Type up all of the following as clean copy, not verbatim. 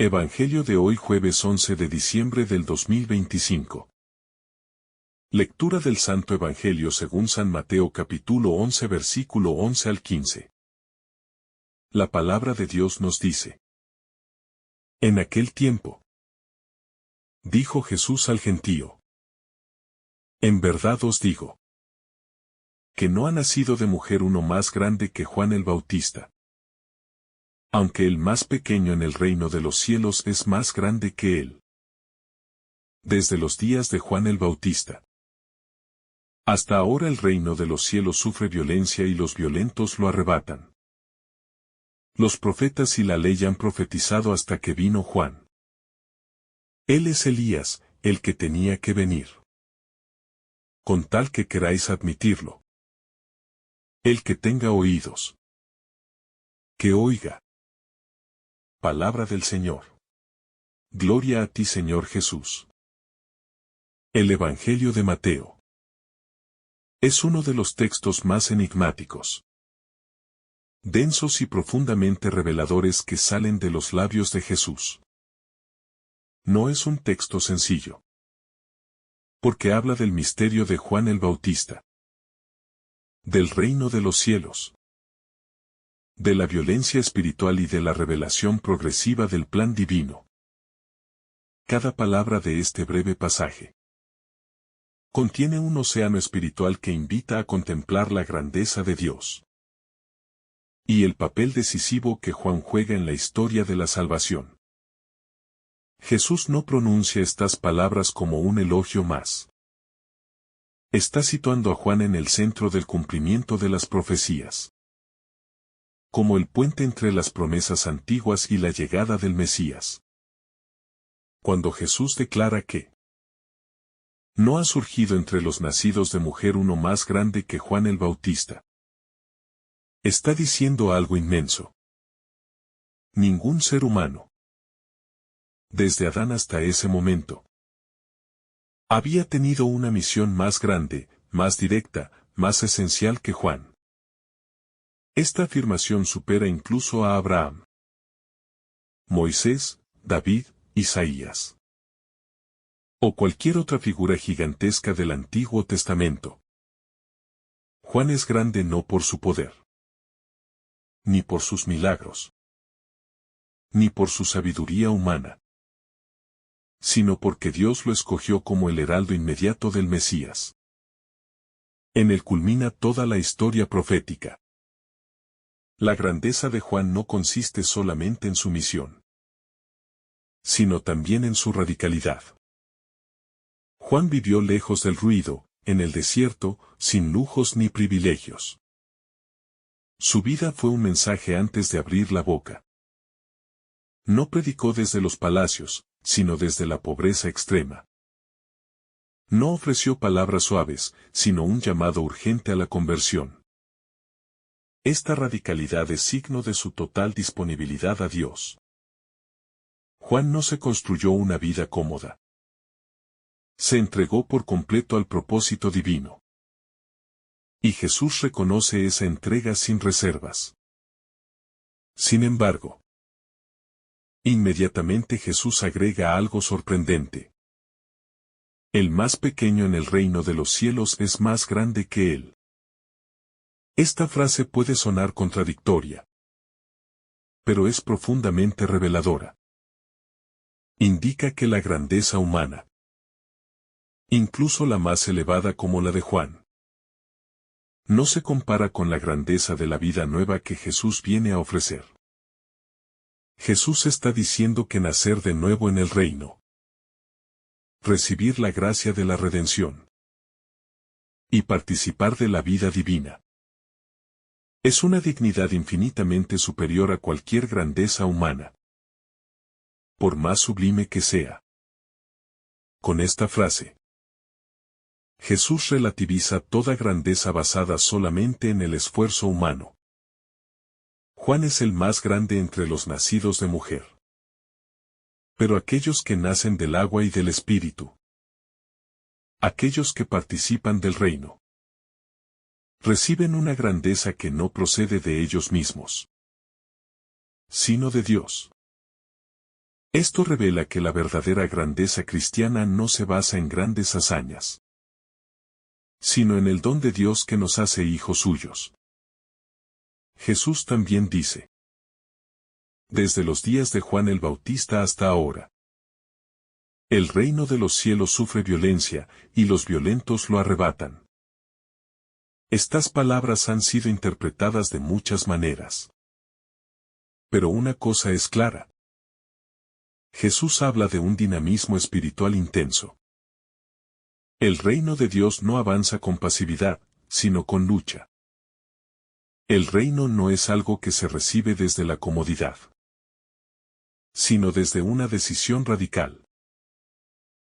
Evangelio de hoy jueves 11 de diciembre del 2025. Lectura del Santo Evangelio según San Mateo capítulo 11 versículo 11 al 15. La palabra de Dios nos dice: En aquel tiempo, dijo Jesús al gentío: En verdad os digo, que no ha nacido de mujer uno más grande que Juan el Bautista. Aunque el más pequeño en el reino de los cielos es más grande que él. Desde los días de Juan el Bautista hasta ahora el reino de los cielos sufre violencia y los violentos lo arrebatan. Los profetas y la ley han profetizado hasta que vino Juan. Él es Elías, el que tenía que venir. Con tal que queráis admitirlo. El que tenga oídos, que oiga. Palabra del Señor. Gloria a ti, Señor Jesús. El Evangelio de Mateo es uno de los textos más enigmáticos, densos y profundamente reveladores que salen de los labios de Jesús. No es un texto sencillo, porque habla del misterio de Juan el Bautista, del reino de los cielos, de la violencia espiritual y de la revelación progresiva del plan divino. Cada palabra de este breve pasaje contiene un océano espiritual que invita a contemplar la grandeza de Dios y el papel decisivo que Juan juega en la historia de la salvación. Jesús no pronuncia estas palabras como un elogio más. Está situando a Juan en el centro del cumplimiento de las profecías, como el puente entre las promesas antiguas y la llegada del Mesías. Cuando Jesús declara que no ha surgido entre los nacidos de mujer uno más grande que Juan el Bautista, está diciendo algo inmenso. Ningún ser humano, desde Adán hasta ese momento, había tenido una misión más grande, más directa, más esencial que Juan. Esta afirmación supera incluso a Abraham, Moisés, David, Isaías o cualquier otra figura gigantesca del Antiguo Testamento. Juan es grande no por su poder, ni por sus milagros, ni por su sabiduría humana, sino porque Dios lo escogió como el heraldo inmediato del Mesías. En él culmina toda la historia profética. La grandeza de Juan no consiste solamente en su misión, sino también en su radicalidad. Juan vivió lejos del ruido, en el desierto, sin lujos ni privilegios. Su vida fue un mensaje antes de abrir la boca. No predicó desde los palacios, sino desde la pobreza extrema. No ofreció palabras suaves, sino un llamado urgente a la conversión. Esta radicalidad es signo de su total disponibilidad a Dios. Juan no se construyó una vida cómoda. Se entregó por completo al propósito divino. Y Jesús reconoce esa entrega sin reservas. Sin embargo, inmediatamente Jesús agrega algo sorprendente. El más pequeño en el reino de los cielos es más grande que él. Esta frase puede sonar contradictoria, pero es profundamente reveladora. Indica que la grandeza humana, incluso la más elevada como la de Juan, no se compara con la grandeza de la vida nueva que Jesús viene a ofrecer. Jesús está diciendo que nacer de nuevo en el reino, recibir la gracia de la redención y participar de la vida divina, es una dignidad infinitamente superior a cualquier grandeza humana, por más sublime que sea. Con esta frase, Jesús relativiza toda grandeza basada solamente en el esfuerzo humano. Juan es el más grande entre los nacidos de mujer. Pero aquellos que nacen del agua y del Espíritu, aquellos que participan del reino, reciben una grandeza que no procede de ellos mismos, sino de Dios. Esto revela que la verdadera grandeza cristiana no se basa en grandes hazañas, sino en el don de Dios que nos hace hijos suyos. Jesús también dice: desde los días de Juan el Bautista hasta ahora, el reino de los cielos sufre violencia, y los violentos lo arrebatan. Estas palabras han sido interpretadas de muchas maneras. Pero una cosa es clara. Jesús habla de un dinamismo espiritual intenso. El reino de Dios no avanza con pasividad, sino con lucha. El reino no es algo que se recibe desde la comodidad, sino desde una decisión radical.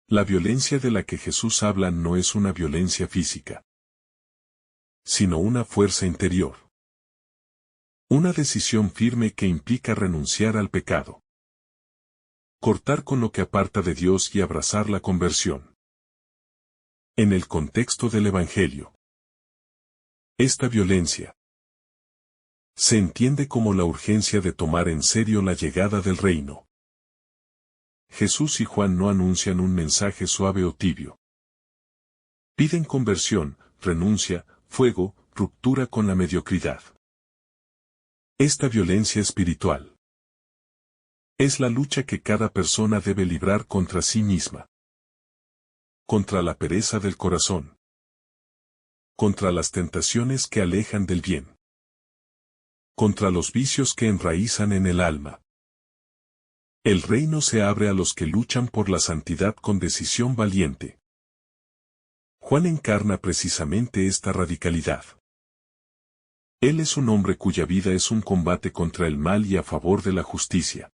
La violencia de la que Jesús habla no es una violencia física, sino una fuerza interior. Una decisión firme que implica renunciar al pecado, cortar con lo que aparta de Dios y abrazar la conversión. En el contexto del Evangelio, esta violencia se entiende como la urgencia de tomar en serio la llegada del reino. Jesús y Juan no anuncian un mensaje suave o tibio. Piden conversión, renuncia, fuego, ruptura con la mediocridad. Esta violencia espiritual es la lucha que cada persona debe librar contra sí misma, contra la pereza del corazón, contra las tentaciones que alejan del bien, contra los vicios que enraizan en el alma. El reino se abre a los que luchan por la santidad con decisión valiente. Juan encarna precisamente esta radicalidad. Él es un hombre cuya vida es un combate contra el mal y a favor de la justicia.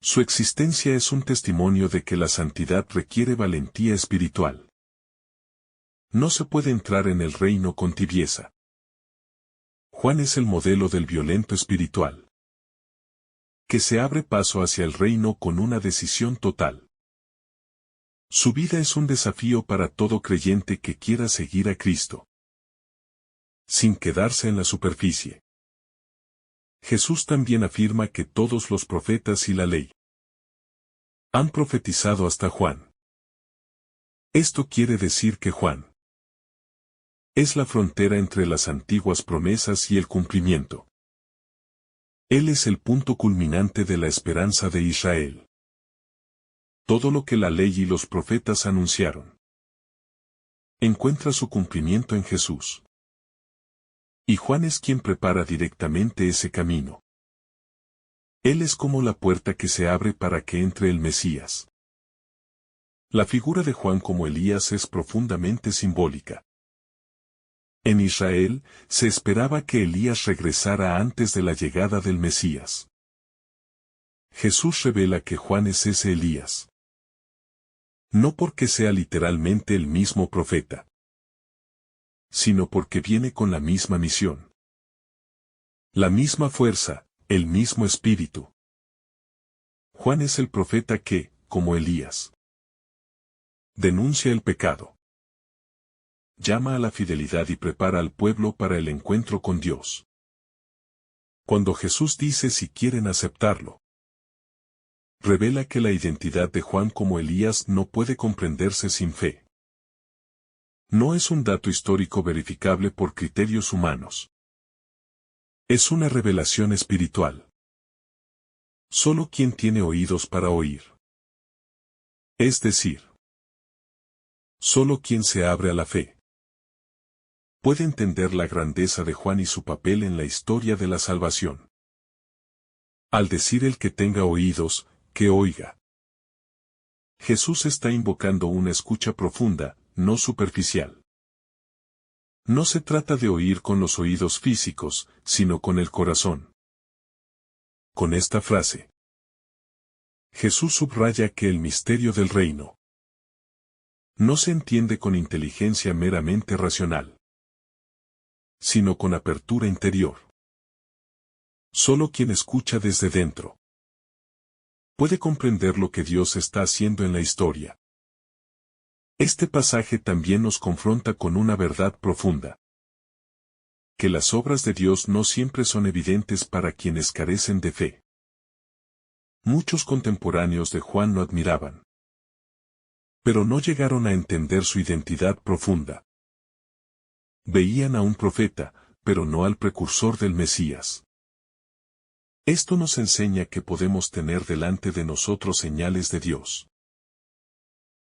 Su existencia es un testimonio de que la santidad requiere valentía espiritual. No se puede entrar en el reino con tibieza. Juan es el modelo del violento espiritual, que se abre paso hacia el reino con una decisión total. Su vida es un desafío para todo creyente que quiera seguir a Cristo, sin quedarse en la superficie. Jesús también afirma que todos los profetas y la ley han profetizado hasta Juan. Esto quiere decir que Juan es la frontera entre las antiguas promesas y el cumplimiento. Él es el punto culminante de la esperanza de Israel. Todo lo que la ley y los profetas anunciaron encuentra su cumplimiento en Jesús. Y Juan es quien prepara directamente ese camino. Él es como la puerta que se abre para que entre el Mesías. La figura de Juan como Elías es profundamente simbólica. En Israel, se esperaba que Elías regresara antes de la llegada del Mesías. Jesús revela que Juan es ese Elías. No porque sea literalmente el mismo profeta, sino porque viene con la misma misión, la misma fuerza, el mismo espíritu. Juan es el profeta que, como Elías, denuncia el pecado, llama a la fidelidad y prepara al pueblo para el encuentro con Dios. Cuando Jesús dice si quieren aceptarlo, revela que la identidad de Juan como Elías no puede comprenderse sin fe. No es un dato histórico verificable por criterios humanos. Es una revelación espiritual. Solo quien tiene oídos para oír, es decir, solo quien se abre a la fe, puede entender la grandeza de Juan y su papel en la historia de la salvación. Al decir el que tenga oídos, que oiga. Jesús está invocando una escucha profunda, no superficial. No se trata de oír con los oídos físicos, sino con el corazón. Con esta frase, Jesús subraya que el misterio del reino no se entiende con inteligencia meramente racional, sino con apertura interior. Solo quien escucha desde dentro puede comprender lo que Dios está haciendo en la historia. Este pasaje también nos confronta con una verdad profunda: que las obras de Dios no siempre son evidentes para quienes carecen de fe. Muchos contemporáneos de Juan lo admiraban, pero no llegaron a entender su identidad profunda. Veían a un profeta, pero no al precursor del Mesías. Esto nos enseña que podemos tener delante de nosotros señales de Dios,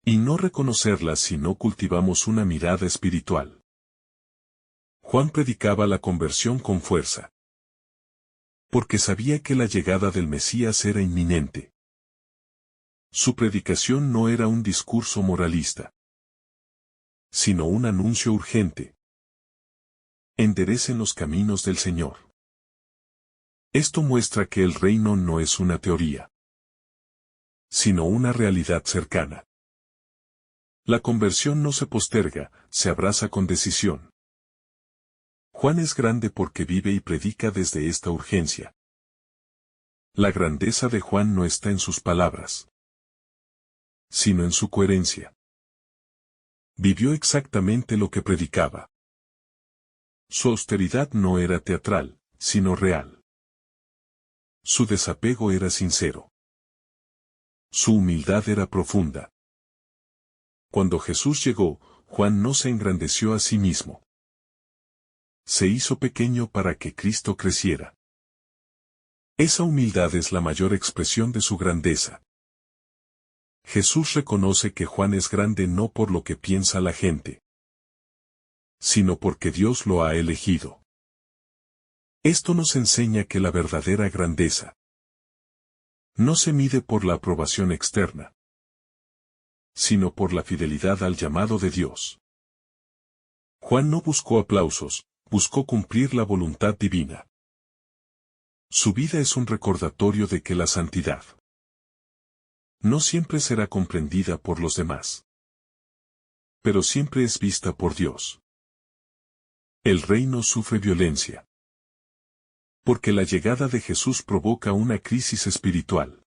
y no reconocerlas si no cultivamos una mirada espiritual. Juan predicaba la conversión con fuerza, porque sabía que la llegada del Mesías era inminente. Su predicación no era un discurso moralista, sino un anuncio urgente. Enderecen los caminos del Señor. Esto muestra que el reino no es una teoría, sino una realidad cercana. La conversión no se posterga, se abraza con decisión. Juan es grande porque vive y predica desde esta urgencia. La grandeza de Juan no está en sus palabras, sino en su coherencia. Vivió exactamente lo que predicaba. Su austeridad no era teatral, sino real. Su desapego era sincero. Su humildad era profunda. Cuando Jesús llegó, Juan no se engrandeció a sí mismo. Se hizo pequeño para que Cristo creciera. Esa humildad es la mayor expresión de su grandeza. Jesús reconoce que Juan es grande no por lo que piensa la gente, sino porque Dios lo ha elegido. Esto nos enseña que la verdadera grandeza no se mide por la aprobación externa, sino por la fidelidad al llamado de Dios. Juan no buscó aplausos, buscó cumplir la voluntad divina. Su vida es un recordatorio de que la santidad no siempre será comprendida por los demás, pero siempre es vista por Dios. El reino sufre violencia, porque la llegada de Jesús provoca una crisis espiritual.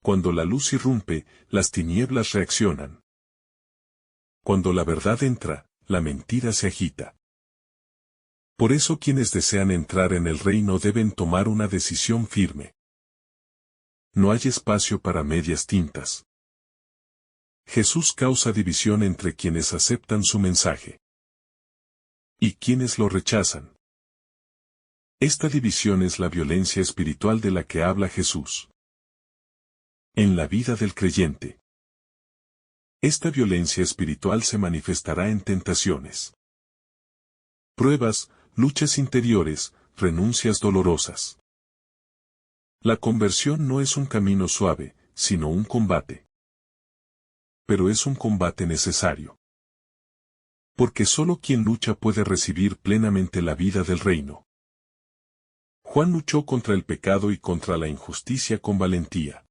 Cuando la luz irrumpe, las tinieblas reaccionan. Cuando la verdad entra, la mentira se agita. Por eso quienes desean entrar en el reino deben tomar una decisión firme. No hay espacio para medias tintas. Jesús causa división entre quienes aceptan su mensaje y quienes lo rechazan. Esta división es la violencia espiritual de la que habla Jesús en la vida del creyente. Esta violencia espiritual se manifestará en tentaciones, pruebas, luchas interiores, renuncias dolorosas. La conversión no es un camino suave, sino un combate. Pero es un combate necesario. Porque solo quien lucha puede recibir plenamente la vida del reino. Juan luchó contra el pecado y contra la injusticia con valentía.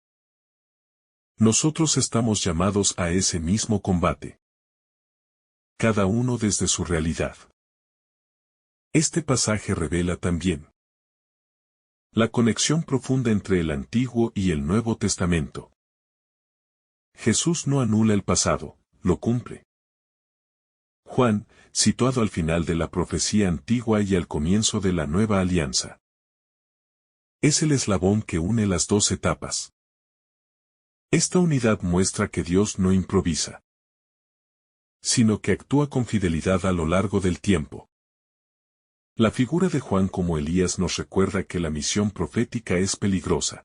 Nosotros estamos llamados a ese mismo combate. Cada uno desde su realidad. Este pasaje revela también la conexión profunda entre el Antiguo y el Nuevo Testamento. Jesús no anula el pasado, lo cumple. Juan, situado al final de la profecía antigua y al comienzo de la nueva alianza, es el eslabón que une las dos etapas. Esta unidad muestra que Dios no improvisa, sino que actúa con fidelidad a lo largo del tiempo. La figura de Juan como Elías nos recuerda que la misión profética es peligrosa.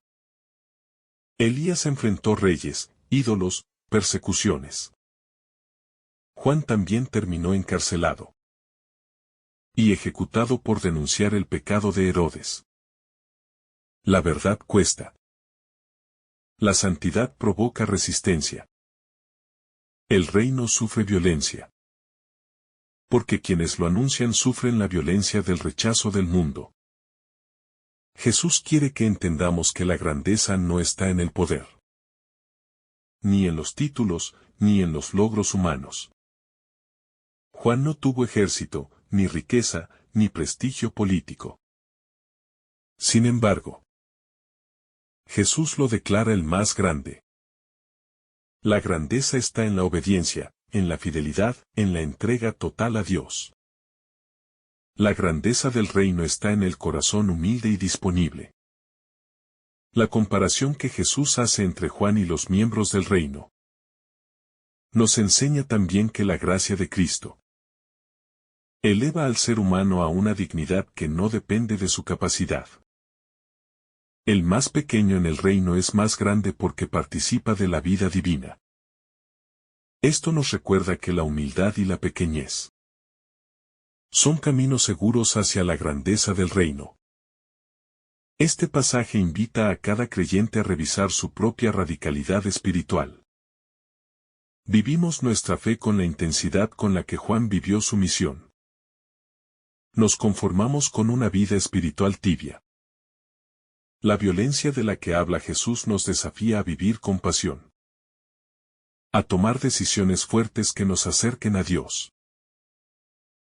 Elías enfrentó reyes, ídolos, persecuciones. Juan también terminó encarcelado y ejecutado por denunciar el pecado de Herodes. La verdad cuesta. La santidad provoca resistencia. El reino sufre violencia. Porque quienes lo anuncian sufren la violencia del rechazo del mundo. Jesús quiere que entendamos que la grandeza no está en el poder, ni en los títulos, ni en los logros humanos. Juan no tuvo ejército, ni riqueza, ni prestigio político. Sin embargo, Jesús lo declara el más grande. La grandeza está en la obediencia, en la fidelidad, en la entrega total a Dios. La grandeza del reino está en el corazón humilde y disponible. La comparación que Jesús hace entre Juan y los miembros del reino nos enseña también que la gracia de Cristo eleva al ser humano a una dignidad que no depende de su capacidad. El más pequeño en el reino es más grande porque participa de la vida divina. Esto nos recuerda que la humildad y la pequeñez son caminos seguros hacia la grandeza del reino. Este pasaje invita a cada creyente a revisar su propia radicalidad espiritual. Vivimos nuestra fe con la intensidad con la que Juan vivió su misión. Nos conformamos con una vida espiritual tibia. La violencia de la que habla Jesús nos desafía a vivir con pasión, a tomar decisiones fuertes que nos acerquen a Dios,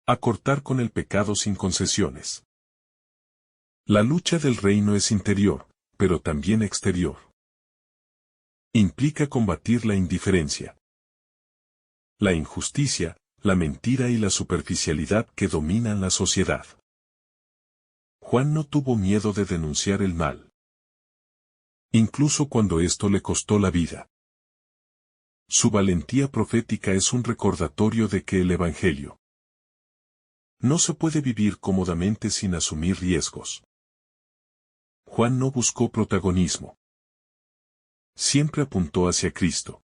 a cortar con el pecado sin concesiones. La lucha del reino es interior, pero también exterior. Implica combatir la indiferencia, la injusticia, la mentira y la superficialidad que dominan la sociedad. Juan no tuvo miedo de denunciar el mal, incluso cuando esto le costó la vida. Su valentía profética es un recordatorio de que el Evangelio no se puede vivir cómodamente sin asumir riesgos. Juan no buscó protagonismo. Siempre apuntó hacia Cristo.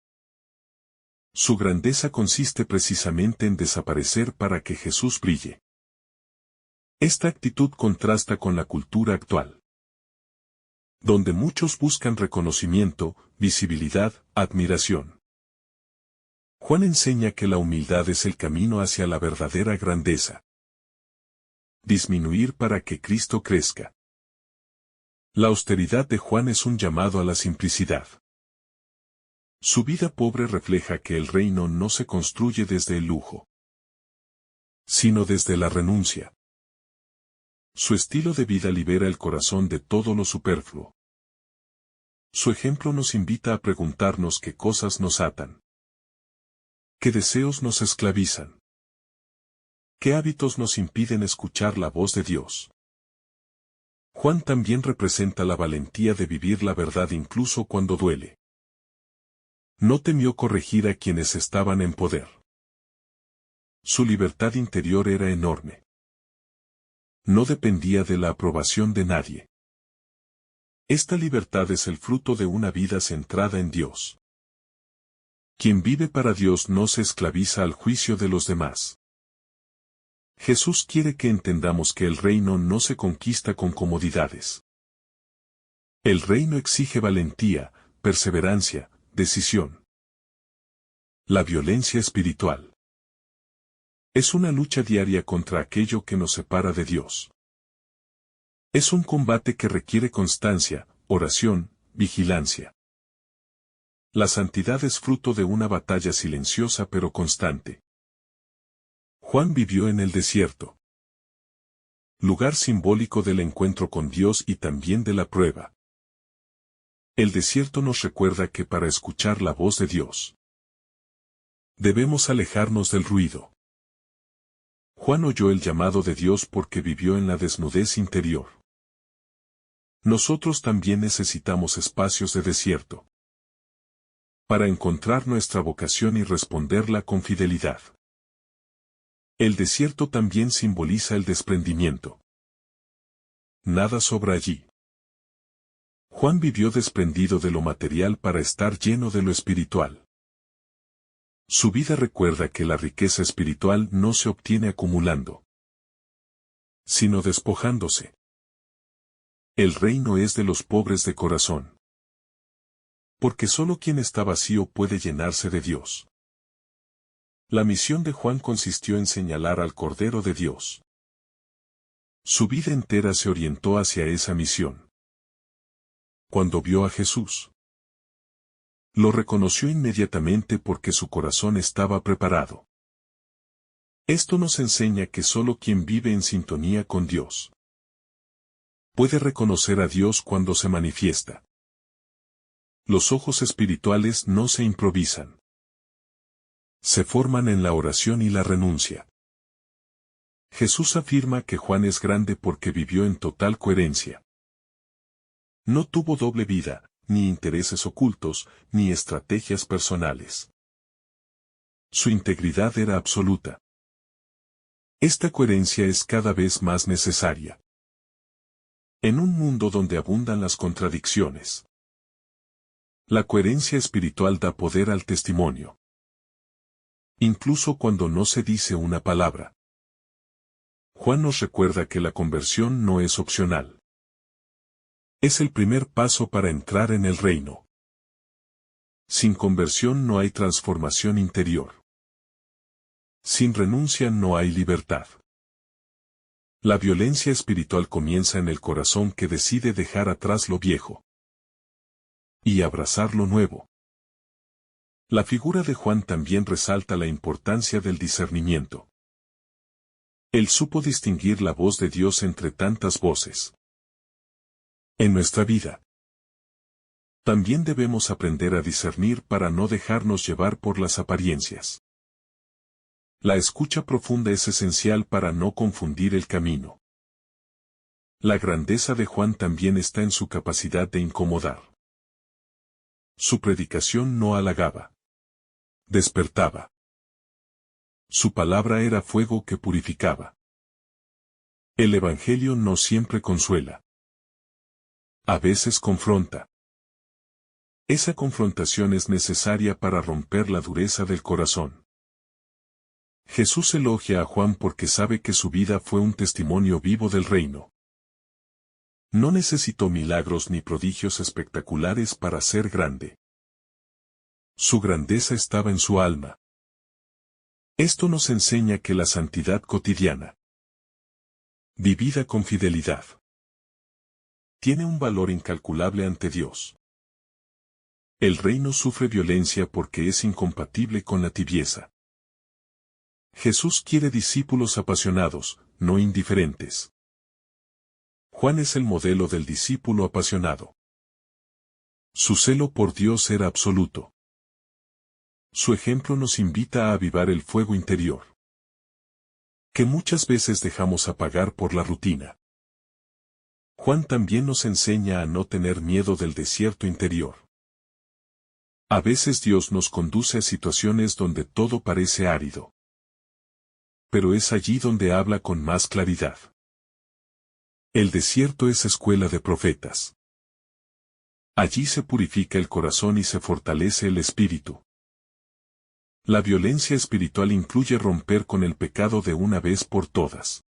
Su grandeza consiste precisamente en desaparecer para que Jesús brille. Esta actitud contrasta con la cultura actual, donde muchos buscan reconocimiento, visibilidad, admiración. Juan enseña que la humildad es el camino hacia la verdadera grandeza. Disminuir para que Cristo crezca. La austeridad de Juan es un llamado a la simplicidad. Su vida pobre refleja que el reino no se construye desde el lujo, sino desde la renuncia. Su estilo de vida libera el corazón de todo lo superfluo. Su ejemplo nos invita a preguntarnos qué cosas nos atan, qué deseos nos esclavizan, qué hábitos nos impiden escuchar la voz de Dios. Juan también representa la valentía de vivir la verdad incluso cuando duele. No temió corregir a quienes estaban en poder. Su libertad interior era enorme. No dependía de la aprobación de nadie. Esta libertad es el fruto de una vida centrada en Dios. Quien vive para Dios no se esclaviza al juicio de los demás. Jesús quiere que entendamos que el reino no se conquista con comodidades. El reino exige valentía, perseverancia, decisión. La violencia espiritual es una lucha diaria contra aquello que nos separa de Dios. Es un combate que requiere constancia, oración, vigilancia. La santidad es fruto de una batalla silenciosa pero constante. Juan vivió en el desierto, lugar simbólico del encuentro con Dios y también de la prueba. El desierto nos recuerda que para escuchar la voz de Dios, debemos alejarnos del ruido. Juan oyó el llamado de Dios porque vivió en la desnudez interior. Nosotros también necesitamos espacios de desierto para encontrar nuestra vocación y responderla con fidelidad. El desierto también simboliza el desprendimiento. Nada sobra allí. Juan vivió desprendido de lo material para estar lleno de lo espiritual. Su vida recuerda que la riqueza espiritual no se obtiene acumulando, sino despojándose. El reino es de los pobres de corazón, porque solo quien está vacío puede llenarse de Dios. La misión de Juan consistió en señalar al Cordero de Dios. Su vida entera se orientó hacia esa misión. Cuando vio a Jesús, lo reconoció inmediatamente porque su corazón estaba preparado. Esto nos enseña que solo quien vive en sintonía con Dios puede reconocer a Dios cuando se manifiesta. Los ojos espirituales no se improvisan. Se forman en la oración y la renuncia. Jesús afirma que Juan es grande porque vivió en total coherencia. No tuvo doble vida, ni intereses ocultos, ni estrategias personales. Su integridad era absoluta. Esta coherencia es cada vez más necesaria. En un mundo donde abundan las contradicciones, la coherencia espiritual da poder al testimonio. Incluso cuando no se dice una palabra. Juan nos recuerda que la conversión no es opcional. Es el primer paso para entrar en el reino. Sin conversión no hay transformación interior. Sin renuncia no hay libertad. La violencia espiritual comienza en el corazón que decide dejar atrás lo viejo y abrazar lo nuevo. La figura de Juan también resalta la importancia del discernimiento. Él supo distinguir la voz de Dios entre tantas voces. En nuestra vida, también debemos aprender a discernir para no dejarnos llevar por las apariencias. La escucha profunda es esencial para no confundir el camino. La grandeza de Juan también está en su capacidad de incomodar. Su predicación no halagaba. Despertaba. Su palabra era fuego que purificaba. El Evangelio no siempre consuela. A veces confronta. Esa confrontación es necesaria para romper la dureza del corazón. Jesús elogia a Juan porque sabe que su vida fue un testimonio vivo del reino. No necesitó milagros ni prodigios espectaculares para ser grande. Su grandeza estaba en su alma. Esto nos enseña que la santidad cotidiana, vivida con fidelidad, tiene un valor incalculable ante Dios. El reino sufre violencia porque es incompatible con la tibieza. Jesús quiere discípulos apasionados, no indiferentes. Juan es el modelo del discípulo apasionado. Su celo por Dios era absoluto. Su ejemplo nos invita a avivar el fuego interior, que muchas veces dejamos apagar por la rutina. Juan también nos enseña a no tener miedo del desierto interior. A veces Dios nos conduce a situaciones donde todo parece árido. Pero es allí donde habla con más claridad. El desierto es escuela de profetas. Allí se purifica el corazón y se fortalece el espíritu. La violencia espiritual incluye romper con el pecado de una vez por todas.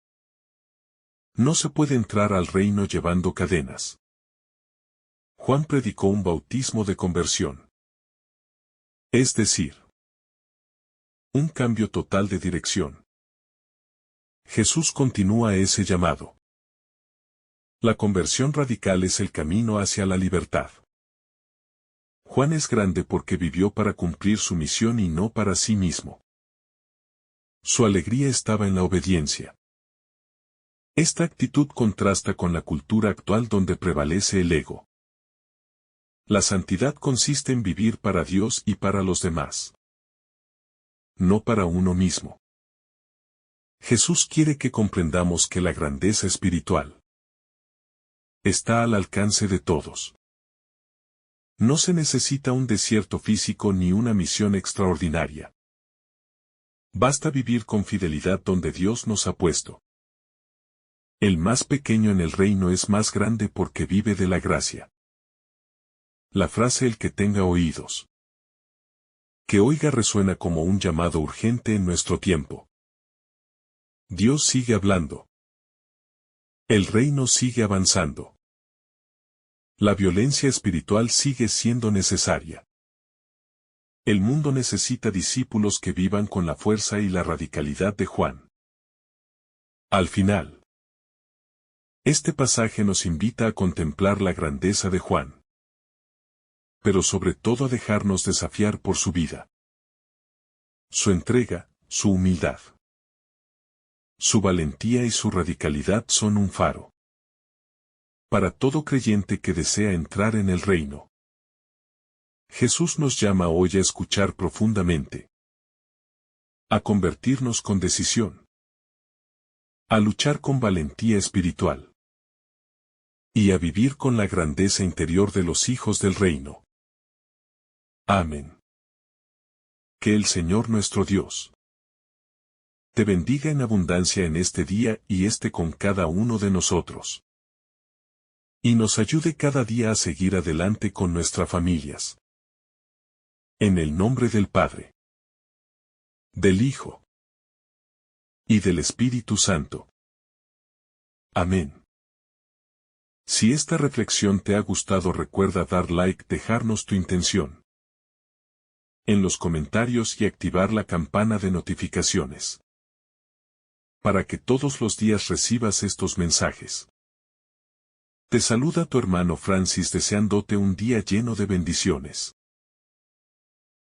No se puede entrar al reino llevando cadenas. Juan predicó un bautismo de conversión. Es decir, un cambio total de dirección. Jesús continúa ese llamado. La conversión radical es el camino hacia la libertad. Juan es grande porque vivió para cumplir su misión y no para sí mismo. Su alegría estaba en la obediencia. Esta actitud contrasta con la cultura actual donde prevalece el ego. La santidad consiste en vivir para Dios y para los demás, no para uno mismo. Jesús quiere que comprendamos que la grandeza espiritual está al alcance de todos. No se necesita un desierto físico ni una misión extraordinaria. Basta vivir con fidelidad donde Dios nos ha puesto. El más pequeño en el reino es más grande porque vive de la gracia. La frase "el que tenga oídos que oiga" resuena como un llamado urgente en nuestro tiempo. Dios sigue hablando. El reino sigue avanzando. La violencia espiritual sigue siendo necesaria. El mundo necesita discípulos que vivan con la fuerza y la radicalidad de Juan. Al final, este pasaje nos invita a contemplar la grandeza de Juan, pero sobre todo a dejarnos desafiar por su vida. Su entrega, su humildad, su valentía y su radicalidad son un faro para todo creyente que desea entrar en el reino. Jesús nos llama hoy a escuchar profundamente, a convertirnos con decisión, a luchar con valentía espiritual, y a vivir con la grandeza interior de los hijos del reino. Amén. Que el Señor nuestro Dios te bendiga en abundancia en este día y esté con cada uno de nosotros. Y nos ayude cada día a seguir adelante con nuestras familias. En el nombre del Padre, del Hijo y del Espíritu Santo. Amén. Si esta reflexión te ha gustado, recuerda dar like, dejarnos tu intención en los comentarios y activar la campana de notificaciones para que todos los días recibas estos mensajes. Te saluda tu hermano Francis deseándote un día lleno de bendiciones.